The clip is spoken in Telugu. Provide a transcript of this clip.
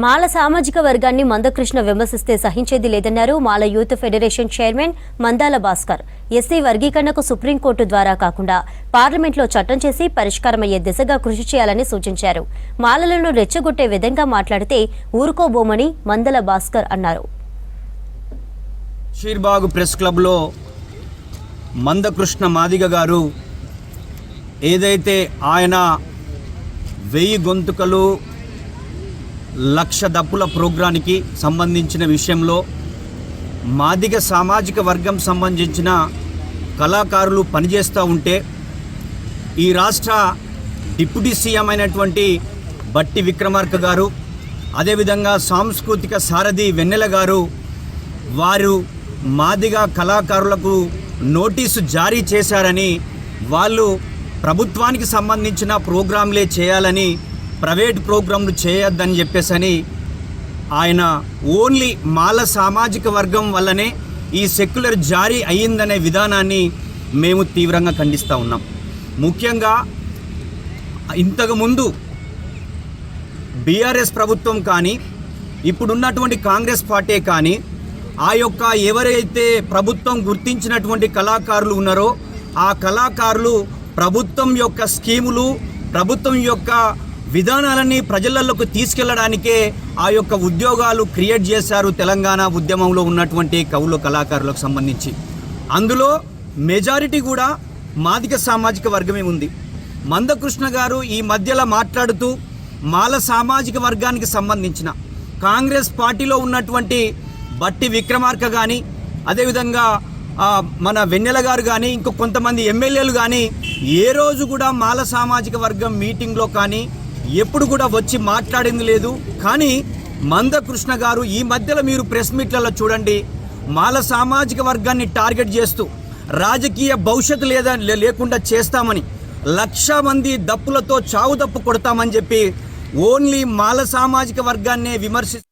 మాల సామాజిక వర్గాన్ని మందకృష్ణ విమర్శిస్తే సహించేది లేదన్నారు Mala youth federation chairman Mandala Bhaskar. SC వర్గీకరణకు సుప్రీంకోర్టు ద్వారా కాకుండా పార్లమెంట్లో చట్టం చేసి పరిష్కారమయ్యే దిశగా కృషి చేయాలని సూచించారు. మాలలను రెచ్చగొట్టే విధంగా మాట్లాడితే ఊరుకోబోమని మందాల భాస్కర్ అన్నారు. షీర్బాగ్ ప్రెస్ క్లబ్లో మందకృష్ణ మాదిగ గారు ఏదైతే ఆయన 1000 గొంతుకలు 1,00,000 దప్పుల ప్రోగ్రానికి సంబంధించిన విషయంలో మాదిగ సామాజిక వర్గం సంబంధించిన కళాకారులు పనిచేస్తూ ఉంటే ఈ రాష్ట్ర డిప్యూటీ సీఎం అయినటువంటి బట్టి విక్రమార్క గారు, అదేవిధంగా సాంస్కృతిక సారథి వెన్నెల గారు వారు మాదిగ కళాకారులకు నోటీసు జారీ చేశారని, వాళ్ళు ప్రభుత్వానికి సంబంధించిన ప్రోగ్రాంలే చేయాలని, ప్రైవేట్ ప్రోగ్రాంలు చేయొద్దని చెప్పేసని ఆయన ఓన్లీ మాల సామాజిక వర్గం వల్లనే ఈ సెక్యులర్ జారీ అయ్యిందనే విధానాన్ని మేము తీవ్రంగా ఖండిస్తూ ఉన్నాం. ముఖ్యంగా ఇంతకుముందు బీఆర్ఎస్ ప్రభుత్వం కానీ ఇప్పుడున్నటువంటి కాంగ్రెస్ పార్టీ కానీ ఆ యొక్క ఎవరైతే ప్రభుత్వం గుర్తించినటువంటి కళాకారులు ఉన్నారో ఆ కళాకారులు ప్రభుత్వం యొక్క స్కీములు, ప్రభుత్వం యొక్క విధానాలన్నీ ప్రజలలోకి తీసుకెళ్లడానికే ఆ యొక్క ఉద్యోగాలు క్రియేట్ చేశారు తెలంగాణ ఉద్యమంలో ఉన్నటువంటి కవులు కళాకారులకు సంబంధించి. అందులో మెజారిటీ కూడా మాదిగ సామాజిక వర్గమే ఉంది. మందకృష్ణ గారు ఈ మధ్యలో మాట్లాడుతూ మాల సామాజిక వర్గానికి సంబంధించిన కాంగ్రెస్ పార్టీలో ఉన్నటువంటి బట్టి విక్రమార్క కానీ, అదేవిధంగా మన వెన్నెల గారు కానీ, ఇంకో కొంతమంది ఎమ్మెల్యేలు కానీ ఏ రోజు కూడా మాల సామాజిక వర్గం మీటింగ్లో కానీ ఎప్పుడు కూడా వచ్చి మాట్లాడింది లేదు. కానీ మందకృష్ణ గారు ఈ మధ్యలో మీరు ప్రెస్ మీట్లలో చూడండి, మాల సామాజిక వర్గాన్ని టార్గెట్ చేస్తూ రాజకీయ భవిష్యత్తు లేకుండా చేస్తామని 1,00,000 మంది దప్పులతో చావు దప్పు కొడతామని చెప్పి ఓన్లీ మాల సామాజిక వర్గాన్నే విమర్శిస్తూ